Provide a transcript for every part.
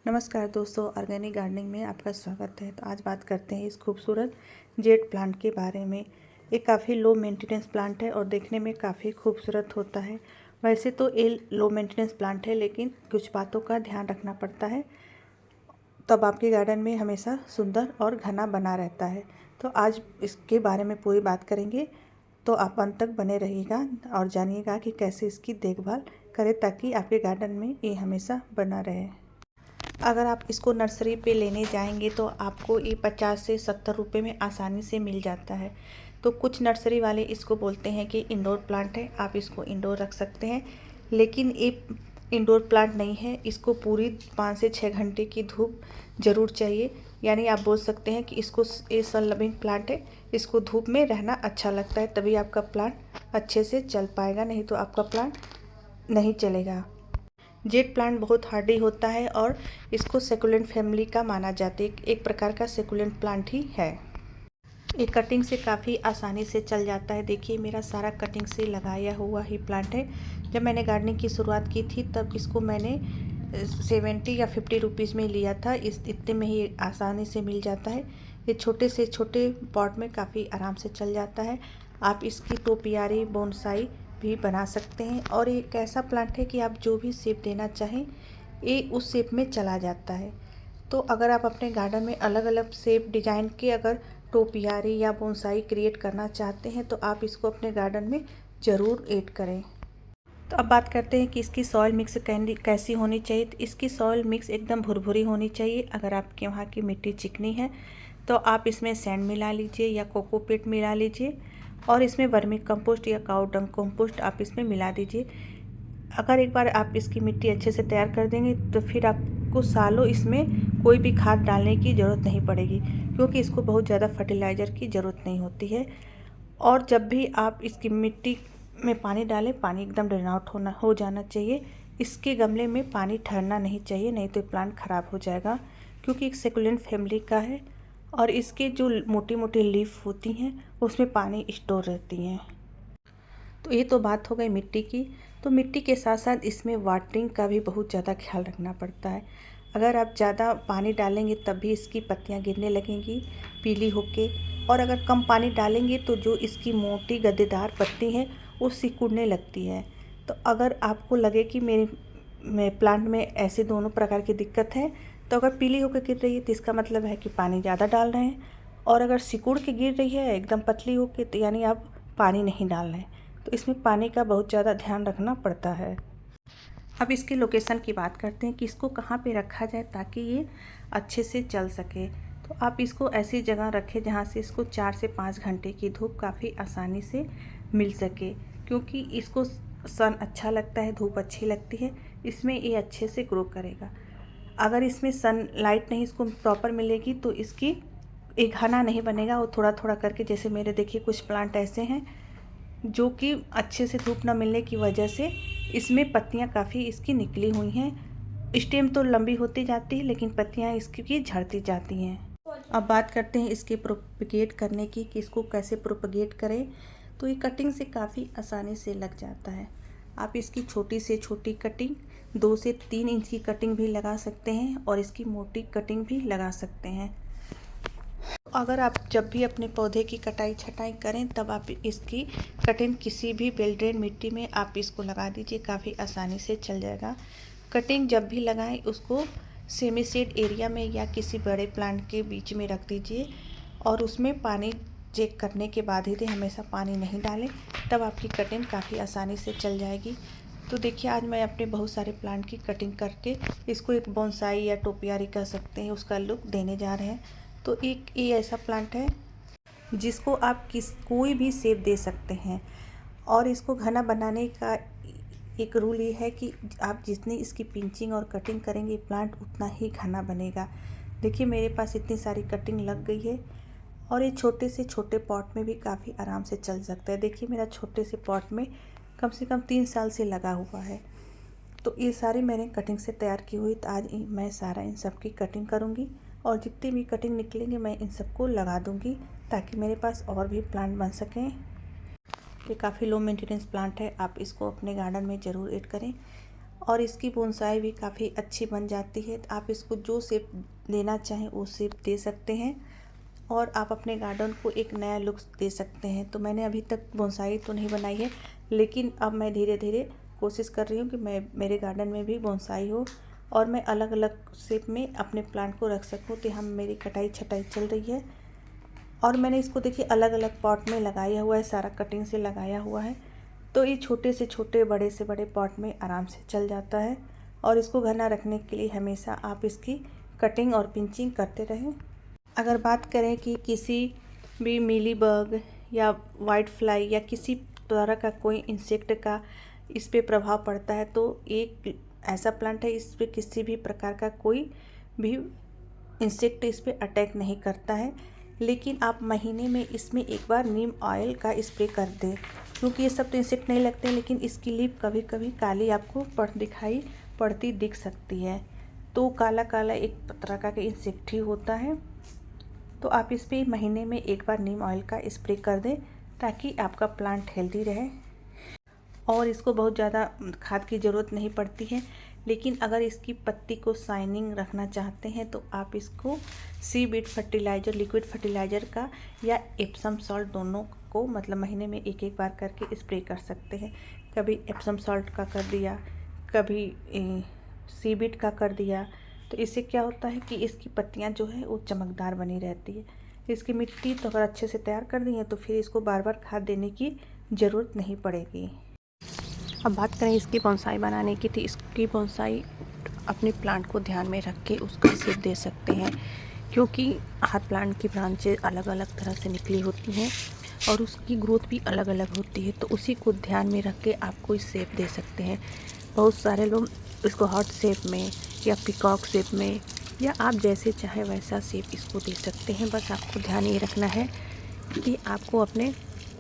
नमस्कार दोस्तों, organic gardening में आपका स्वागत है। तो आज बात करते हैं इस खूबसूरत जेड प्लांट के बारे में। ये काफ़ी लो मेंटेनेंस प्लांट है और देखने में काफ़ी खूबसूरत होता है। वैसे तो ये लो मेंटेनेंस प्लांट है, लेकिन कुछ बातों का ध्यान रखना पड़ता है, तब आपके गार्डन में हमेशा सुंदर और घना बना रहता है। तो आज इसके बारे में पूरी बात करेंगे, तो आप अंत तक बने रहिएगा और जानिएगा कि कैसे इसकी देखभाल करें ताकि आपके गार्डन में ये हमेशा बना रहे। अगर आप इसको नर्सरी पे लेने जाएंगे तो आपको ये 50 से 70 रुपये में आसानी से मिल जाता है। तो कुछ नर्सरी वाले इसको बोलते हैं कि इंडोर प्लांट है, आप इसको इंडोर रख सकते हैं, लेकिन ये इंडोर प्लांट नहीं है। इसको पूरी 5 से 6 घंटे की धूप ज़रूर चाहिए। यानी आप बोल सकते हैं कि इसको ये सन लविंग प्लांट है, इसको धूप में रहना अच्छा लगता है, तभी आपका प्लांट अच्छे से चल पाएगा, नहीं तो आपका प्लांट नहीं चलेगा। जेड प्लांट बहुत हार्डी होता है और इसको सेकुलेंट फैमिली का माना जाता है, एक प्रकार का सेकुलेंट प्लांट ही है। ये कटिंग से काफ़ी आसानी से चल जाता है। देखिए मेरा सारा कटिंग से लगाया हुआ ही प्लांट है। जब मैंने गार्डनिंग की शुरुआत की थी तब इसको मैंने 70 या 50 रुपीज़ में लिया था। इतने में ही आसानी से मिल जाता है। ये छोटे से छोटे पॉट में काफ़ी आराम से चल जाता है। आप इसकी टोपियारी बोनसाई भी बना सकते हैं और ये एक ऐसा प्लांट है कि आप जो भी शेप देना चाहें ये उस शेप में चला जाता है। तो अगर आप अपने गार्डन में अलग अलग शेप डिजाइन के अगर टोपियारी या बोनसाई क्रिएट करना चाहते हैं तो आप इसको अपने गार्डन में ज़रूर ऐड करें। तो अब बात करते हैं कि इसकी सॉइल मिक्स कैसी होनी चाहिए। तो इसकी सॉइल मिक्स एकदम भुरभुरी होनी चाहिए। अगर आपके वहाँ की मिट्टी चिकनी है तो आप इसमें सैंड मिला लीजिए या कोकोपीट मिला लीजिए और इसमें वर्मी कंपोस्ट या काऊ डंग कंपोस्ट आप इसमें मिला दीजिए। अगर एक बार आप इसकी मिट्टी अच्छे से तैयार कर देंगे तो फिर आपको सालों इसमें कोई भी खाद डालने की ज़रूरत नहीं पड़ेगी, क्योंकि इसको बहुत ज़्यादा फर्टिलाइज़र की ज़रूरत नहीं होती है। और जब भी आप इसकी मिट्टी में पानी डालें, पानी एकदम ड्रेन आउट हो जाना चाहिए। इसके गमले में पानी ठहरना नहीं चाहिए, नहीं तो प्लांट ख़राब हो जाएगा, क्योंकि एक सेकुलेंट फैमिली का है और इसके जो मोटी मोटी लीफ होती हैं उसमें पानी स्टोर रहती हैं। तो ये तो बात हो गई मिट्टी की। तो मिट्टी के साथ साथ इसमें वाटरिंग का भी बहुत ज़्यादा ख्याल रखना पड़ता है। अगर आप ज़्यादा पानी डालेंगे तब भी इसकी पत्तियाँ गिरने लगेंगी पीली होके, और अगर कम पानी डालेंगे तो जो इसकी मोटी गद्देदार पत्ती है वो सिकुड़ने लगती है। तो अगर आपको लगे कि मेरे प्लांट में ऐसे दोनों प्रकार की दिक्कत है, तो अगर पीली होकर गिर रही है तो इसका मतलब है कि पानी ज़्यादा डाल रहे हैं, और अगर सिकुड़ के गिर रही है एकदम पतली होकर तो यानी आप पानी नहीं डाल रहे हैं। तो इसमें पानी का बहुत ज़्यादा ध्यान रखना पड़ता है। अब इसके लोकेशन की बात करते हैं कि इसको कहाँ पे रखा जाए ताकि ये अच्छे से चल सके। तो आप इसको ऐसी जगह रखें जहाँ से इसको 4 से 5 घंटे की धूप काफ़ी आसानी से मिल सके, क्योंकि इसको सन अच्छा लगता है, धूप अच्छी लगती है, इसमें ये अच्छे से ग्रो करेगा। अगर इसमें सन लाइट नहीं इसको प्रॉपर मिलेगी तो इसकी एक घना नहीं बनेगा, वो थोड़ा थोड़ा करके, जैसे मेरे देखिए कुछ प्लांट ऐसे हैं जो कि अच्छे से धूप न मिलने की वजह से इसमें पत्तियां काफ़ी इसकी निकली हुई हैं। स्टेम तो लंबी होती जाती है लेकिन पत्तियां इसकी झड़ती जाती हैं। अब बात करते हैं इसके प्रोपगेट करने की कि इसको कैसे प्रोपगेट करें। तो ये कटिंग से काफ़ी आसानी से लग जाता है। आप इसकी छोटी से छोटी कटिंग 2 से 3 इंच की कटिंग भी लगा सकते हैं और इसकी मोटी कटिंग भी लगा सकते हैं। अगर आप जब भी अपने पौधे की कटाई छटाई करें तब आप इसकी कटिंग किसी भी वेल ड्रेन मिट्टी में आप इसको लगा दीजिए, काफ़ी आसानी से चल जाएगा। कटिंग जब भी लगाएं उसको सेमी शेड एरिया में या किसी बड़े प्लांट के बीच में रख दीजिए और उसमें पानी चेक करने के बाद ही दें, हमेशा पानी नहीं डालें, तब आपकी कटिंग काफ़ी आसानी से चल जाएगी। तो देखिए आज मैं अपने बहुत सारे प्लांट की कटिंग करके इसको एक बोनसाई या टोपियारी कह सकते हैं उसका लुक देने जा रहे हैं। तो एक ये ऐसा प्लांट है जिसको आप कोई भी शेप दे सकते हैं, और इसको घना बनाने का एक रूल ये है कि आप जितनी इसकी पिंचिंग और कटिंग करेंगे प्लांट उतना ही घना बनेगा। देखिए मेरे पास इतनी सारी कटिंग लग गई है और ये छोटे से छोटे पॉट में भी काफ़ी आराम से चल सकता है। देखिए मेरा छोटे से पॉट में कम से कम 3 साल से लगा हुआ है। तो ये सारी मैंने कटिंग से तैयार की हुई। तो आज मैं सारा इन सब की कटिंग करूँगी और जितनी भी कटिंग निकलेंगे मैं इन सबको लगा दूँगी ताकि मेरे पास और भी प्लांट बन सकें। ये काफ़ी लो मेंटेनेंस प्लांट है, आप इसको अपने गार्डन में ज़रूर ऐड करें। और इसकी बोनसाई भी काफ़ी अच्छी बन जाती है। आप इसको जो शेप देना चाहें वो शेप दे सकते हैं और आप अपने गार्डन को एक नया लुक दे सकते हैं। तो मैंने अभी तक बोनसाई तो नहीं बनाई है, लेकिन अब मैं धीरे धीरे कोशिश कर रही हूँ कि मेरे गार्डन में भी बोनसाई हो और मैं अलग अलग शेप में अपने प्लांट को रख सकूँ। तो हम मेरी कटाई छटाई चल रही है और मैंने इसको देखिए अलग अलग पॉट में लगाया हुआ है, सारा कटिंग से लगाया हुआ है। तो ये छोटे से छोटे, बड़े से बड़े पॉट में आराम से चल जाता है। और इसको घना रखने के लिए हमेशा आप इसकी कटिंग और पिंचिंग करते रहें। अगर बात करें कि किसी भी मीली बग या वाइट फ्लाई या किसी तरह का कोई इंसेक्ट का इस पे प्रभाव पड़ता है, तो एक ऐसा प्लांट है इस पे किसी भी प्रकार का कोई भी इंसेक्ट इस पे अटैक नहीं करता है। लेकिन आप महीने में इसमें एक बार नीम ऑयल का स्प्रे कर दें, क्योंकि ये सब तो इंसेक्ट नहीं लगते, लेकिन इसकी लीफ कभी कभी काली आपको दिखाई पड़ती दिख सकती है। तो काला काला एक तरह का इंसेक्ट ही होता है। तो आप इस पर महीने में एक बार नीम ऑयल का स्प्रे कर दें ताकि आपका प्लांट हेल्दी रहे। और इसको बहुत ज़्यादा खाद की ज़रूरत नहीं पड़ती है, लेकिन अगर इसकी पत्ती को शाइनिंग रखना चाहते हैं तो आप इसको सीवीड फर्टिलाइज़र, लिक्विड फर्टिलाइज़र का या एप्सम सॉल्ट, दोनों को मतलब महीने में एक एक बार करके स्प्रे कर सकते हैं। कभी एप्सम सॉल्ट का कर दिया, कभी सीवीड का कर दिया। तो इससे क्या होता है कि इसकी पत्तियां जो है वो चमकदार बनी रहती है। इसकी मिट्टी तो अगर अच्छे से तैयार कर दी है तो फिर इसको बार बार खाद देने की ज़रूरत नहीं पड़ेगी। अब बात करें इसकी बोनसाई बनाने की, तो इसकी बोनसाई अपने प्लांट को ध्यान में रख के उसका शेप दे सकते हैं, क्योंकि हर प्लांट की ब्रांचेज अलग अलग तरह से निकली होती हैं और उसकी ग्रोथ भी अलग अलग होती है। तो उसी को ध्यान में रख के आप कोई शेप दे सकते हैं। बहुत सारे लोग इसको हार्ट शेप में या पिकॉक शेप में या आप जैसे चाहे वैसा शेप इसको दे सकते हैं। बस आपको ध्यान ये रखना है कि आपको अपने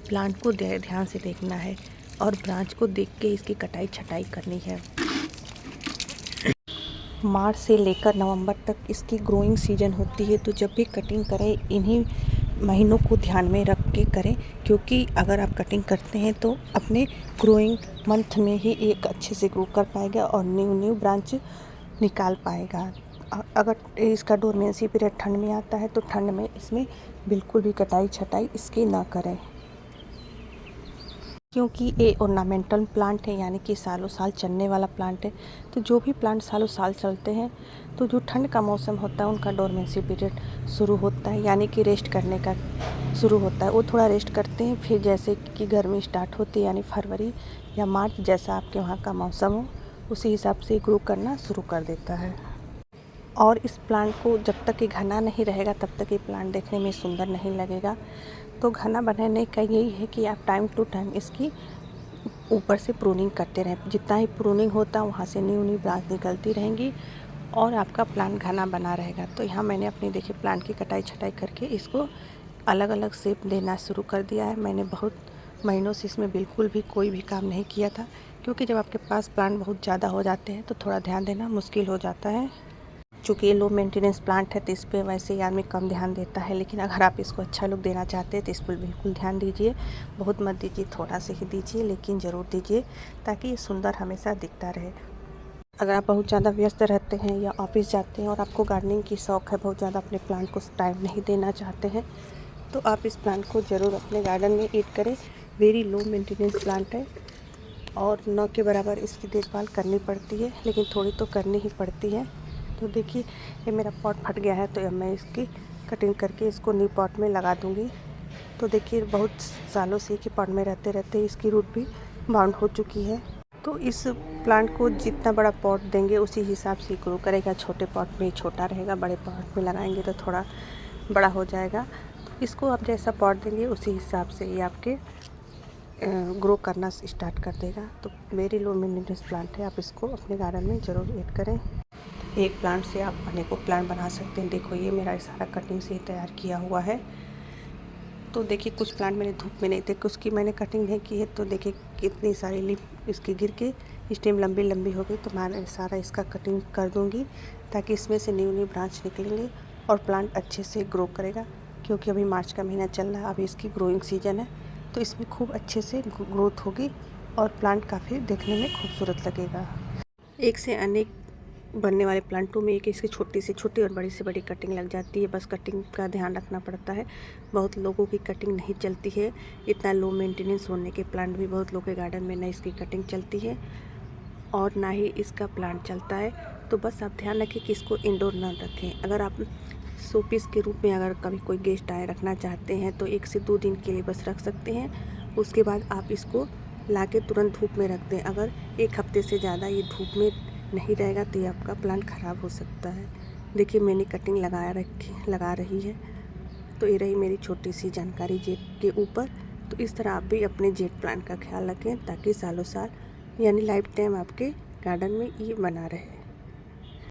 प्लांट को ध्यान से देखना है और ब्रांच को देख के इसकी कटाई छटाई करनी है। मार्च से लेकर नवंबर तक इसकी ग्रोइंग सीजन होती है। तो जब भी कटिंग करें इन्हीं महीनों को ध्यान में रख के करें, क्योंकि अगर आप कटिंग करते हैं तो अपने ग्रोइंग मंथ में ही एक अच्छे से ग्रो कर पाएगा और न्यू ब्रांच निकाल पाएगा। अगर इसका डोरमेंसी पीरियड ठंड में आता है तो ठंड में इसमें बिल्कुल भी कटाई छटाई इसकी ना करें, क्योंकि ये ऑर्नामेंटल प्लांट है, यानी कि सालों साल चलने वाला प्लांट है। तो जो भी प्लांट सालों साल चलते हैं तो जो ठंड का मौसम होता है उनका डोरमेंसी पीरियड शुरू होता है, यानी कि रेस्ट करने का शुरू होता है। वो थोड़ा रेस्ट करते हैं, फिर जैसे कि गर्मी स्टार्ट होती है यानी फरवरी या मार्च, जैसा आपके वहाँ का मौसम हो उसी हिसाब से ग्रो करना शुरू कर देता है। और इस प्लांट को जब तक ये घना नहीं रहेगा तब तक ये प्लांट देखने में सुंदर नहीं लगेगा। तो घना बनाने का यही है कि आप टाइम टू टाइम इसकी ऊपर से प्रूनिंग करते रहें। जितना ही प्रूनिंग होता है वहाँ से न्यू ब्रांच निकलती रहेंगी और आपका प्लांट घना बना रहेगा। तो यहाँ मैंने अपनी देखिए प्लांट की कटाई छटाई करके इसको अलग अलग शेप देना शुरू कर दिया है। मैंने बहुत महीनों से इसमें बिल्कुल भी कोई भी काम नहीं किया था, क्योंकि जब आपके पास प्लांट बहुत ज़्यादा हो जाते हैं तो थोड़ा ध्यान देना मुश्किल हो जाता है। चूँकि ये लो मेंटेनेंस प्लांट है तो इस पर वैसे ही आदमी कम ध्यान देता है, लेकिन अगर आप इसको अच्छा लुक देना चाहते हैं तो इस पर बिल्कुल ध्यान दीजिए। बहुत मत दीजिए, थोड़ा से ही दीजिए, लेकिन ज़रूर दीजिए ताकि ये सुंदर हमेशा दिखता रहे। अगर आप बहुत ज़्यादा व्यस्त रहते हैं या ऑफिस जाते हैं और आपको गार्डनिंग की शौक़ है, बहुत ज़्यादा अपने प्लांट को टाइम नहीं देना चाहते हैं, तो आप इस प्लांट को ज़रूर अपने गार्डन में ऐड करें। वेरी लो मेंटेनेंस प्लांट है और न के बराबर इसकी देखभाल करनी पड़ती है, लेकिन थोड़ी तो करनी ही पड़ती है। तो देखिए ये मेरा पॉट फट गया है, तो अब मैं इसकी कटिंग करके इसको न्यू पॉट में लगा दूँगी। तो देखिए बहुत सालों से कि पॉट में रहते रहते इसकी रूट भी बाउंड हो चुकी है। तो इस प्लांट को जितना बड़ा पॉट देंगे उसी हिसाब से ग्रो करेगा। छोटे पॉट में छोटा रहेगा, बड़े पॉट में लगाएंगे तो थोड़ा बड़ा हो जाएगा। तो इसको आप जैसा पॉट देंगे उसी हिसाब से ये आपके ग्रो करना स्टार्ट कर देगा। तो वेरी लो मेंटेनेंस प्लांट है, आप इसको अपने गार्डन में ज़रूर ऐड करें। एक प्लांट से आप अनेकों प्लांट बना सकते हैं। देखो ये मेरा सारा कटिंग से ही तैयार किया हुआ है। तो देखिए कुछ प्लांट मैंने धूप में नहीं थे, कुछ की मैंने कटिंग नहीं की है। तो देखिए कितनी सारी लीफ इसकी गिर के स्टेम लंबी लंबी हो गई। तो मैं सारा इसका कटिंग कर दूंगी ताकि इसमें से न्यू ब्रांच निकलेंगे और प्लांट अच्छे से ग्रो करेगा। क्योंकि अभी मार्च का महीना चल रहा है, अभी इसकी ग्रोइंग सीजन है, तो इसमें खूब अच्छे से ग्रोथ होगी और प्लांट काफ़ी देखने में खूबसूरत लगेगा। एक से अनेक बनने वाले प्लांटों में एक इसकी छोटी से छोटी और बड़ी से बड़ी कटिंग लग जाती है। बस कटिंग का ध्यान रखना पड़ता है। बहुत लोगों की कटिंग नहीं चलती है। इतना लो मेंटेनेंस होने के प्लांट भी बहुत लोगों के गार्डन में ना इसकी कटिंग चलती है और ना ही इसका प्लांट चलता है। तो बस आप ध्यान रखें कि इसको इंडोर ना रखें। अगर आप शो पीस के रूप में अगर कभी कोई गेस्ट आए रखना चाहते हैं तो 1 से 2 दिन के लिए बस रख सकते हैं। उसके बाद आप इसको लाके तुरंत धूप में रख दें। अगर 1 हफ्ते से ज़्यादा ये धूप में नहीं रहेगा तो ये आपका प्लांट ख़राब हो सकता है। देखिए मैंने कटिंग लगा रही है। तो ये रही मेरी छोटी सी जानकारी जेड के ऊपर। तो इस तरह आप भी अपने जेड प्लांट का ख्याल रखें ताकि सालों साल यानी लाइफ टाइम आपके गार्डन में ये बना रहे।